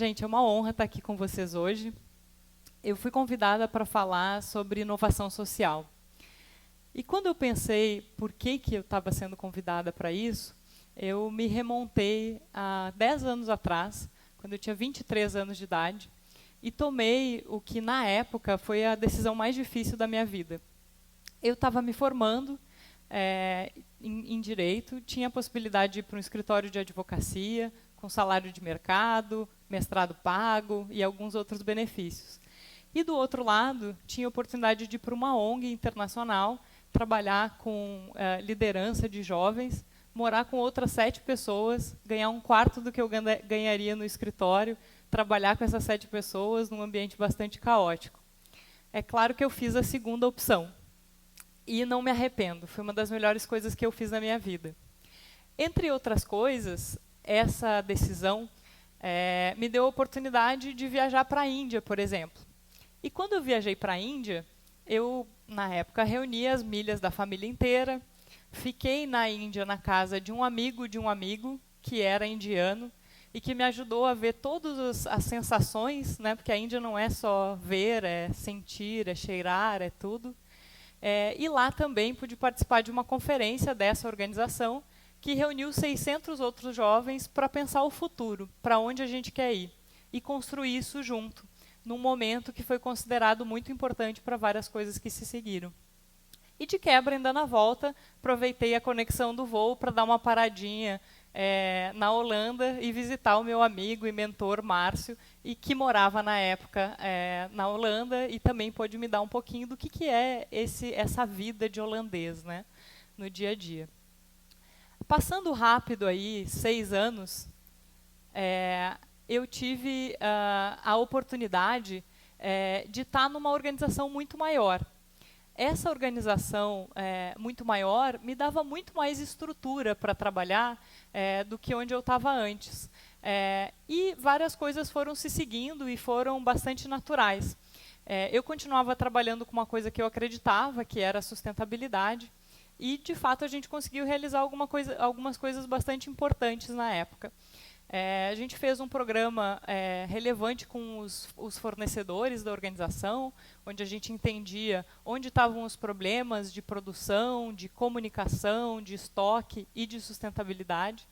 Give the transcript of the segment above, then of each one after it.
gente, é uma honra estar aqui com vocês hoje. Eu fui convidada para falar sobre inovação social. E quando eu pensei por que eu estava sendo convidada para isso, eu me remontei a 10 anos atrás, quando eu tinha 23 anos de idade, e tomei o que, na época, foi a decisão mais difícil da minha vida. Eu estava me formando em Direito, tinha a possibilidade de ir para um escritório de advocacia, com salário de mercado, mestrado pago e alguns outros benefícios. E, do outro lado, tinha a oportunidade de ir para uma ONG internacional, trabalhar com liderança de jovens, morar com outras 7 pessoas, ganhar um quarto do que eu ganharia no escritório, trabalhar com essas 7 pessoas num ambiente bastante caótico. É claro que eu fiz a segunda opção. E não me arrependo, foi uma das melhores coisas que eu fiz na minha vida. Entre outras coisas, essa decisão me deu a oportunidade de viajar para a Índia, por exemplo. E quando eu viajei para a Índia, eu, na época, reuni as milhas da família inteira, fiquei na Índia na casa de um amigo, que era indiano, e que me ajudou a ver todas as sensações, né, porque a Índia não é só ver, é sentir, é cheirar, é tudo. E lá também pude participar de uma conferência dessa organização, que reuniu 600 outros jovens para pensar o futuro, para onde a gente quer ir, e construir isso junto, num momento que foi considerado muito importante para várias coisas que se seguiram. E de quebra, ainda na volta, aproveitei a conexão do voo para dar uma paradinha na Holanda e visitar o meu amigo e mentor Márcio, e que morava na época na Holanda, e também pôde me dar um pouquinho do que é essa vida de holandês, né, no dia a dia. Passando rápido aí 6 anos, eu tive a oportunidade de estar numa organização muito maior. Essa organização muito maior me dava muito mais estrutura para trabalhar do que onde eu estava antes. E várias coisas foram se seguindo e foram bastante naturais. Eu continuava trabalhando com uma coisa que eu acreditava, que era a sustentabilidade, e, de fato, a gente conseguiu realizar algumas coisas bastante importantes na época. A gente fez um programa relevante com os fornecedores da organização, onde a gente entendia onde estavam os problemas de produção, de comunicação, de estoque e de sustentabilidade.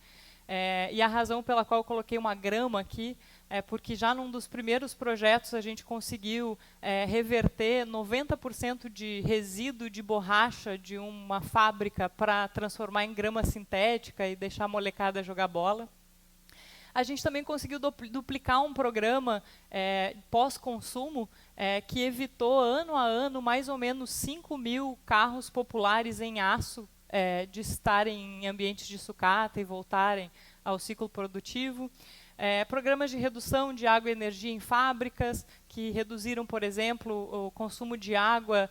E a razão pela qual eu coloquei uma grama aqui é porque já num dos primeiros projetos a gente conseguiu reverter 90% de resíduo de borracha de uma fábrica para transformar em grama sintética e deixar a molecada jogar bola. A gente também conseguiu duplicar um programa pós-consumo que evitou, ano a ano, mais ou menos 5.000 carros populares em aço de estarem em ambientes de sucata e voltarem ao ciclo produtivo. Programas de redução de água e energia em fábricas, que reduziram, por exemplo, o consumo de água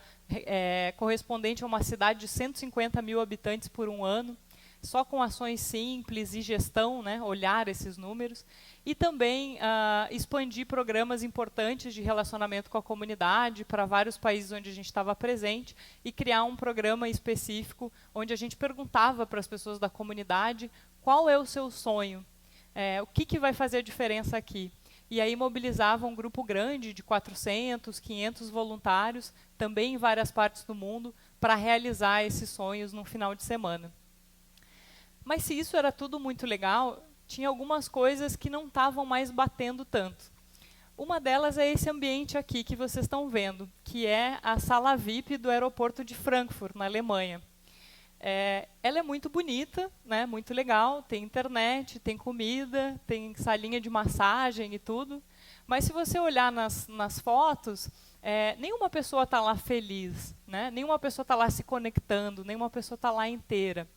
correspondente a uma cidade de 150 mil habitantes por um ano, só com ações simples e gestão, né, olhar esses números, e também expandir programas importantes de relacionamento com a comunidade para vários países onde a gente estava presente, e criar um programa específico onde a gente perguntava para as pessoas da comunidade qual é o seu sonho, o que vai fazer a diferença aqui. E aí mobilizava um grupo grande de 400, 500 voluntários, também em várias partes do mundo, para realizar esses sonhos no final de semana. Mas se isso era tudo muito legal, tinha algumas coisas que não estavam mais batendo tanto. Uma delas é esse ambiente aqui que vocês estão vendo, que é a sala VIP do aeroporto de Frankfurt, na Alemanha. Ela é muito bonita, né, muito legal, tem internet, tem comida, tem salinha de massagem e tudo. Mas se você olhar nas fotos, nenhuma pessoa está lá feliz, né, nenhuma pessoa está lá se conectando, nenhuma pessoa está lá inteira.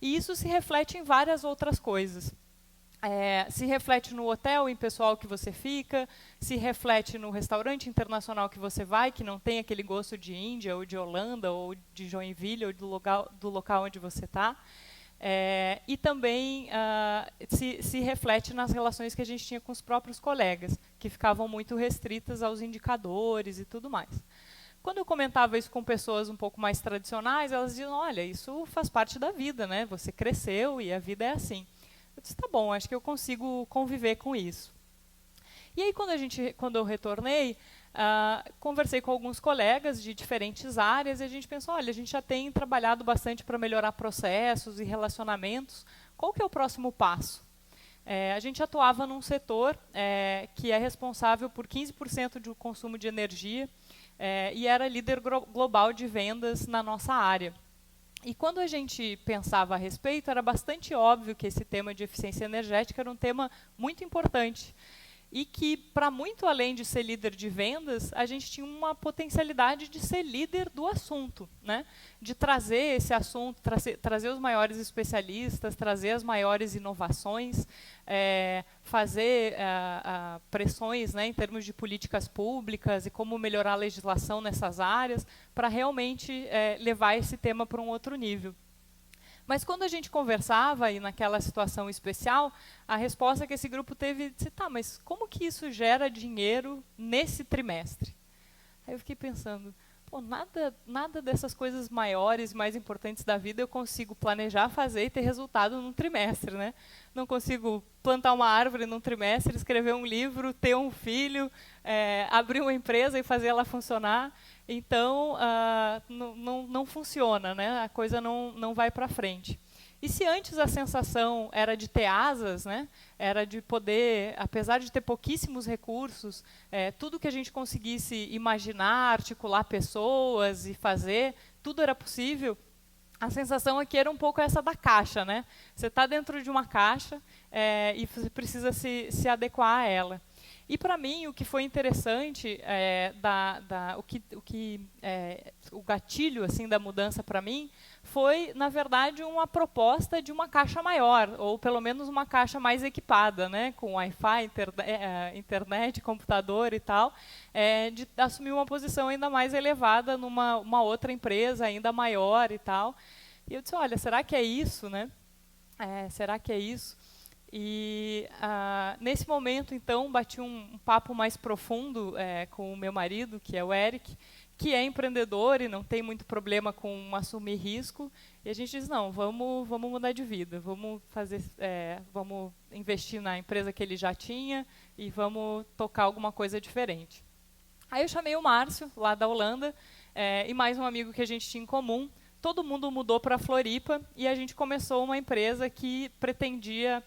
E isso se reflete em várias outras coisas. Se reflete no hotel, em pessoal que você fica, se reflete no restaurante internacional que você vai, que não tem aquele gosto de Índia, ou de Holanda, ou de Joinville, ou do local onde você está. E também se reflete nas relações que a gente tinha com os próprios colegas, que ficavam muito restritas aos indicadores e tudo mais. Quando eu comentava isso com pessoas um pouco mais tradicionais, elas diziam, olha, isso faz parte da vida, né? Você cresceu e a vida é assim. Eu disse, tá bom, acho que eu consigo conviver com isso. E aí, quando eu retornei, conversei com alguns colegas de diferentes áreas e a gente pensou, olha, a gente já tem trabalhado bastante para melhorar processos e relacionamentos, qual que é o próximo passo? A gente atuava num setor que é responsável por 15% do consumo de energia e era líder global de vendas na nossa área. E quando a gente pensava a respeito, era bastante óbvio que esse tema de eficiência energética era um tema muito importante. E que, para muito além de ser líder de vendas, a gente tinha uma potencialidade de ser líder do assunto, né? De trazer esse assunto, trazer os maiores especialistas, trazer as maiores inovações, fazer pressões, né, em termos de políticas públicas e como melhorar a legislação nessas áreas, para realmente levar esse tema para um outro nível. Mas quando a gente conversava, e naquela situação especial, a resposta que esse grupo teve disse, tá, mas como que isso gera dinheiro nesse trimestre? Aí eu fiquei pensando, pô, nada dessas coisas maiores, mais importantes da vida eu consigo planejar, fazer e ter resultado num trimestre, né? Não consigo plantar uma árvore num trimestre, escrever um livro, ter um filho, abrir uma empresa e fazer ela funcionar. Então, não funciona, né? A coisa não vai para frente. E se antes a sensação era de ter asas, né? Era de poder, apesar de ter pouquíssimos recursos, tudo que a gente conseguisse imaginar, articular pessoas e fazer, tudo era possível, a sensação aqui era um pouco essa da caixa, né? Você está dentro de uma caixa e você precisa se adequar a ela. E para mim o que foi interessante, o gatilho assim da mudança para mim foi, na verdade, uma proposta de uma caixa maior, ou pelo menos uma caixa mais equipada, né, com Wi-Fi, internet, computador e tal, de assumir uma posição ainda mais elevada numa outra empresa ainda maior e tal. E eu disse, olha, será que é isso, né? Será que é isso? E nesse momento, então, bati um papo mais profundo com o meu marido, que é o Eric, que é empreendedor e não tem muito problema com assumir risco. E a gente diz, não, vamos mudar de vida, vamos investir na empresa que ele já tinha e vamos tocar alguma coisa diferente. Aí eu chamei o Márcio, lá da Holanda, e mais um amigo que a gente tinha em comum. Todo mundo mudou para Floripa e a gente começou uma empresa que pretendia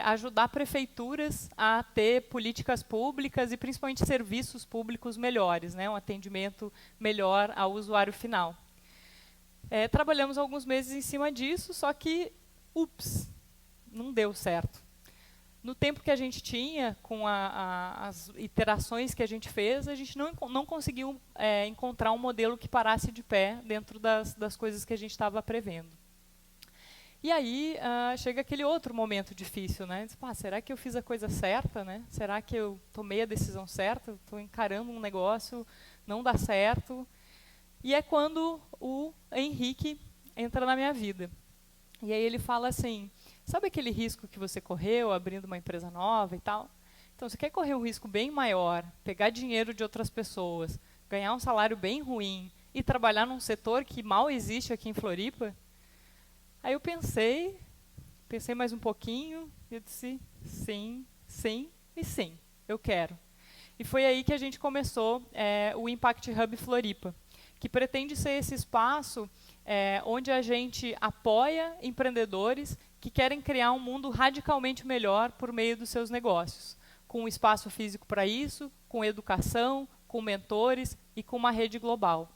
ajudar prefeituras a ter políticas públicas e principalmente serviços públicos melhores, né, um atendimento melhor ao usuário final. Trabalhamos alguns meses em cima disso, só que, não deu certo. No tempo que a gente tinha, com as iterações que a gente fez, a gente não conseguiu encontrar um modelo que parasse de pé dentro das coisas que a gente estava prevendo. E aí chega aquele outro momento difícil, né? Diz, será que eu fiz a coisa certa, né? Será que eu tomei a decisão certa? Estou encarando um negócio, não dá certo. E é quando o Henrique entra na minha vida. E aí ele fala assim, sabe aquele risco que você correu abrindo uma empresa nova e tal? Então, você quer correr um risco bem maior, pegar dinheiro de outras pessoas, ganhar um salário bem ruim e trabalhar num setor que mal existe aqui em Floripa? Aí eu pensei mais um pouquinho e eu disse sim, sim e sim, eu quero. E foi aí que a gente começou o Impact Hub Floripa, que pretende ser esse espaço onde a gente apoia empreendedores que querem criar um mundo radicalmente melhor por meio dos seus negócios, com um espaço físico para isso, com educação, com mentores e com uma rede global.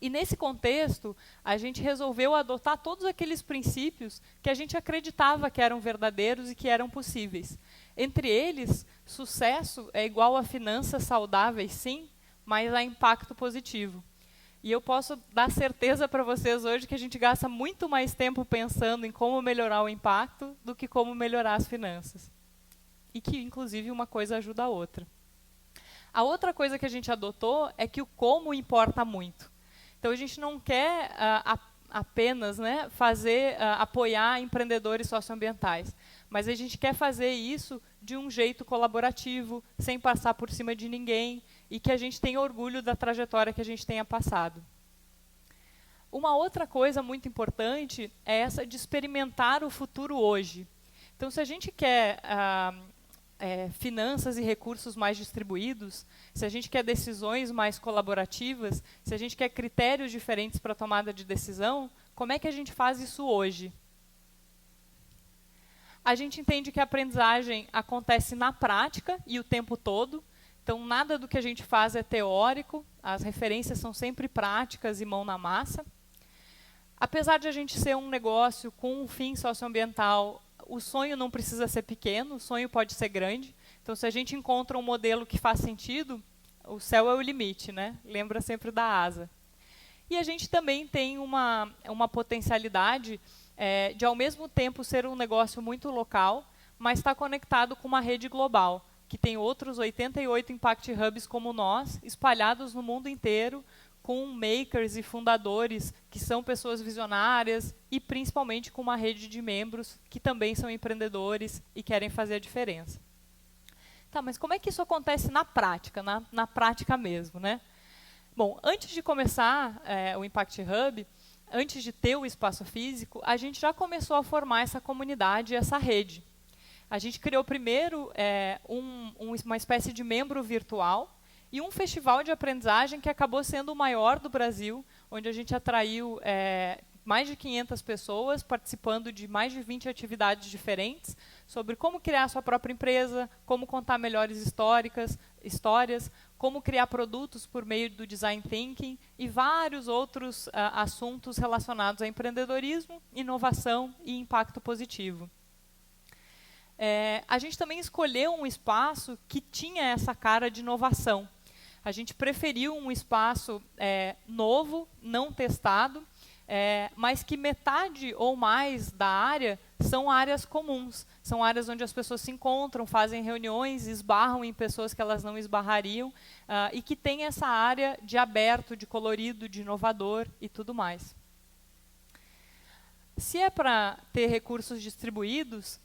E nesse contexto, a gente resolveu adotar todos aqueles princípios que a gente acreditava que eram verdadeiros e que eram possíveis. Entre eles, sucesso é igual a finanças saudáveis, sim, mas a impacto positivo. E eu posso dar certeza para vocês hoje que a gente gasta muito mais tempo pensando em como melhorar o impacto do que como melhorar as finanças. E que, inclusive, uma coisa ajuda a outra. A outra coisa que a gente adotou é que o como importa muito. Então, a gente não quer apenas, né, apoiar empreendedores socioambientais, mas a gente quer fazer isso de um jeito colaborativo, sem passar por cima de ninguém, e que a gente tenha orgulho da trajetória que a gente tenha passado. Uma outra coisa muito importante é essa de experimentar o futuro hoje. Então, se a gente quer finanças e recursos mais distribuídos, se a gente quer decisões mais colaborativas, se a gente quer critérios diferentes para a tomada de decisão, como é que a gente faz isso hoje? A gente entende que a aprendizagem acontece na prática e o tempo todo, então nada do que a gente faz é teórico, as referências são sempre práticas e mão na massa. Apesar de a gente ser um negócio com um fim socioambiental, o sonho não precisa ser pequeno, o sonho pode ser grande. Então, se a gente encontra um modelo que faz sentido, o céu é o limite, né? Lembra sempre da asa. E a gente também tem uma potencialidade de, ao mesmo tempo, ser um negócio muito local, mas estar conectado com uma rede global, que tem outros 88 Impact Hubs como nós, espalhados no mundo inteiro, com makers e fundadores que são pessoas visionárias e principalmente com uma rede de membros que também são empreendedores e querem fazer a diferença. Tá, mas como é que isso acontece na prática, na prática mesmo, né? Bom, antes de começar o Impact Hub, antes de ter o espaço físico, a gente já começou a formar essa comunidade, essa rede. A gente criou primeiro uma espécie de membro virtual, e um festival de aprendizagem que acabou sendo o maior do Brasil, onde a gente atraiu mais de 500 pessoas, participando de mais de 20 atividades diferentes, sobre como criar a sua própria empresa, como contar melhores histórias, como criar produtos por meio do design thinking e vários outros assuntos relacionados a empreendedorismo, inovação e impacto positivo. A gente também escolheu um espaço que tinha essa cara de inovação. A gente preferiu um espaço novo, não testado, mas que metade ou mais da área são áreas comuns. São áreas onde as pessoas se encontram, fazem reuniões, esbarram em pessoas que elas não esbarrariam, e que tem essa área de aberto, de colorido, de inovador e tudo mais. Se é para ter recursos distribuídos,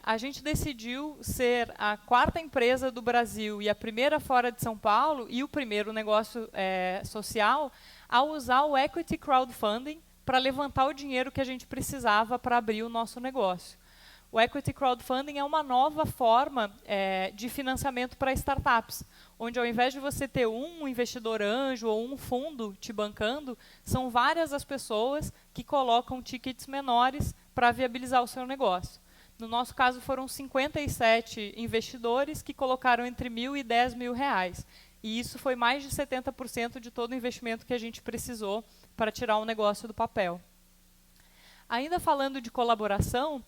a gente decidiu ser a 4ª empresa do Brasil e a primeira fora de São Paulo e o primeiro negócio social a usar o Equity Crowdfunding para levantar o dinheiro que a gente precisava para abrir o nosso negócio. O Equity Crowdfunding é uma nova forma de financiamento para startups, onde ao invés de você ter um investidor anjo ou um fundo te bancando, são várias as pessoas que colocam tickets menores para viabilizar o seu negócio. No nosso caso, foram 57 investidores que colocaram entre R$1.000 e R$10.000. E isso foi mais de 70% de todo o investimento que a gente precisou para tirar o negócio do papel. Ainda falando de colaboração,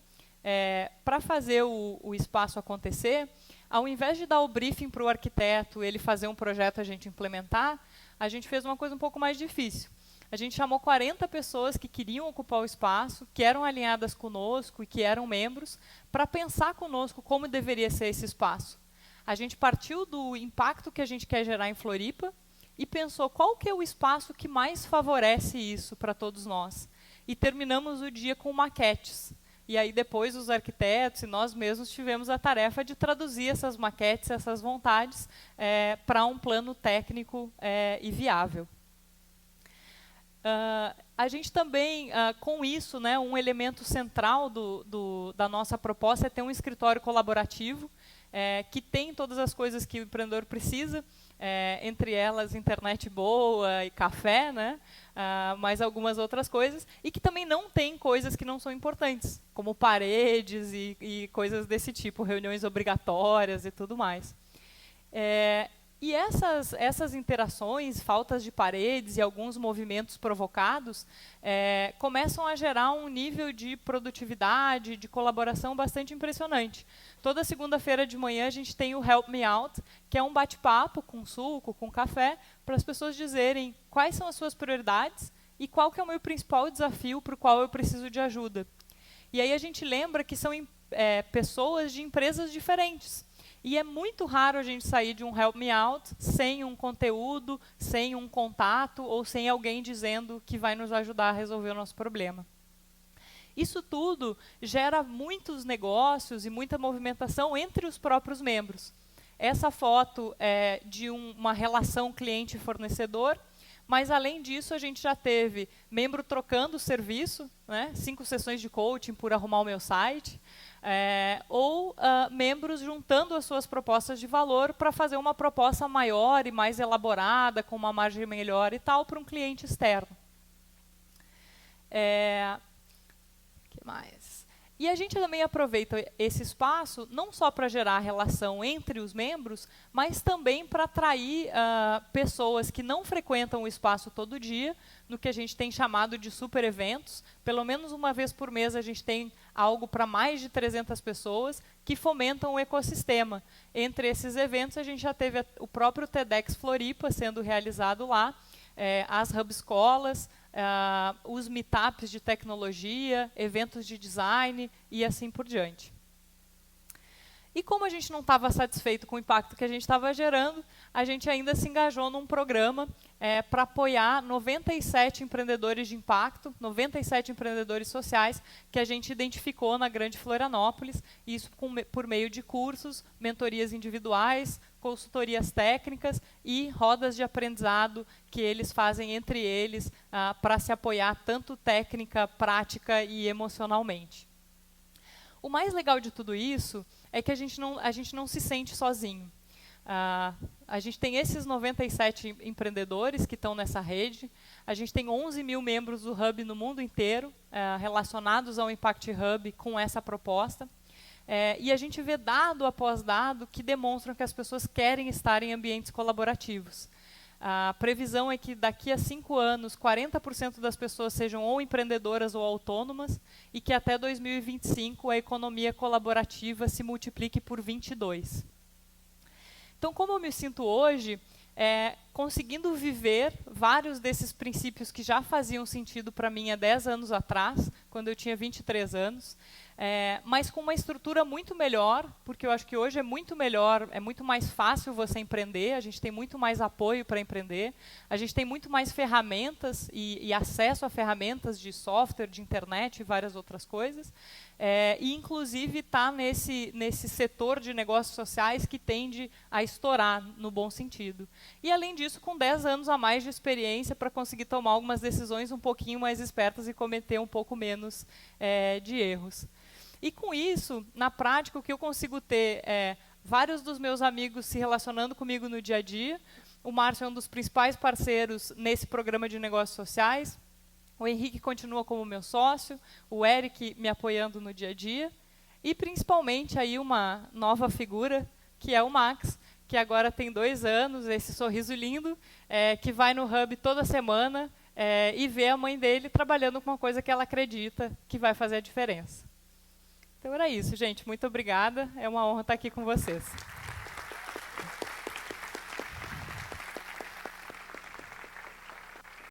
para fazer o espaço acontecer, ao invés de dar o briefing para o arquiteto, ele fazer um projeto e a gente implementar, a gente fez uma coisa um pouco mais difícil. A gente chamou 40 pessoas que queriam ocupar o espaço, que eram alinhadas conosco e que eram membros, para pensar conosco como deveria ser esse espaço. A gente partiu do impacto que a gente quer gerar em Floripa e pensou qual que é o espaço que mais favorece isso para todos nós. E terminamos o dia com maquetes. E aí depois os arquitetos e nós mesmos tivemos a tarefa de traduzir essas maquetes, essas vontades, para um plano técnico e viável. A gente também, com isso, né, um elemento central da nossa proposta é ter um escritório colaborativo, que tem todas as coisas que o empreendedor precisa, entre elas internet boa e café, né, mais algumas outras coisas, e que também não tem coisas que não são importantes, como paredes e coisas desse tipo, reuniões obrigatórias e tudo mais. E essas interações, faltas de paredes e alguns movimentos provocados começam a gerar um nível de produtividade, de colaboração bastante impressionante. Toda segunda-feira de manhã a gente tem o Help Me Out, que é um bate-papo com suco, com café, para as pessoas dizerem quais são as suas prioridades e qual que é o meu principal desafio para o qual eu preciso de ajuda. E aí a gente lembra que são pessoas de empresas diferentes. E é muito raro a gente sair de um Help Me Out sem um conteúdo, sem um contato ou sem alguém dizendo que vai nos ajudar a resolver o nosso problema. Isso tudo gera muitos negócios e muita movimentação entre os próprios membros. Essa foto é de uma relação cliente-fornecedor, Mas, além disso, a gente já teve membro trocando o serviço, né, 5 sessões de coaching por arrumar o meu site, ou membros juntando as suas propostas de valor para fazer uma proposta maior e mais elaborada, com uma margem melhor e tal, para um cliente externo. Que mais? E a gente também aproveita esse espaço não só para gerar relação entre os membros, mas também para atrair pessoas que não frequentam o espaço todo dia, no que a gente tem chamado de super eventos. Pelo menos uma vez por mês a gente tem algo para mais de 300 pessoas que fomentam o ecossistema. Entre esses eventos a gente já teve o próprio TEDx Floripa sendo realizado lá, as Hub Escolas, os meetups de tecnologia, eventos de design e assim por diante. E como a gente não estava satisfeito com o impacto que a gente estava gerando, a gente ainda se engajou num programa para apoiar 97 empreendedores de impacto, 97 empreendedores sociais que a gente identificou na Grande Florianópolis, isso por meio de cursos, mentorias individuais, consultorias técnicas e rodas de aprendizado que eles fazem entre eles para se apoiar tanto técnica, prática e emocionalmente. O mais legal de tudo isso é que a gente não se sente sozinho. A gente tem esses 97 empreendedores que estão nessa rede, a gente tem 11 mil membros do Hub no mundo inteiro, relacionados ao Impact Hub com essa proposta, e a gente vê dado após dado que demonstram que as pessoas querem estar em ambientes colaborativos. A previsão é que daqui a 5 anos, 40% das pessoas sejam ou empreendedoras ou autônomas e que até 2025 a economia colaborativa se multiplique por 22. Então, como eu me sinto hoje, conseguindo viver vários desses princípios que já faziam sentido para mim há 10 anos atrás, quando eu tinha 23 anos, mas com uma estrutura muito melhor, porque eu acho que hoje é muito melhor, é muito mais fácil você empreender, a gente tem muito mais apoio para empreender, a gente tem muito mais ferramentas e acesso a ferramentas de software, de internet e várias outras coisas, e inclusive está nesse setor de negócios sociais que tende a estourar, no bom sentido. E além disso, com 10 anos a mais de experiência para conseguir tomar algumas decisões um pouquinho mais espertas e cometer um pouco menos de erros. E com isso, na prática, o que eu consigo ter vários dos meus amigos se relacionando comigo no dia a dia. O Márcio é um dos principais parceiros nesse programa de negócios sociais. O Henrique continua como meu sócio, o Eric me apoiando no dia a dia. E, principalmente, aí uma nova figura, que é o Max, que agora tem 2 anos, esse sorriso lindo, que vai no Hub toda semana e vê a mãe dele trabalhando com uma coisa que ela acredita que vai fazer a diferença. Então era isso, gente. Muito obrigada. É uma honra estar aqui com vocês.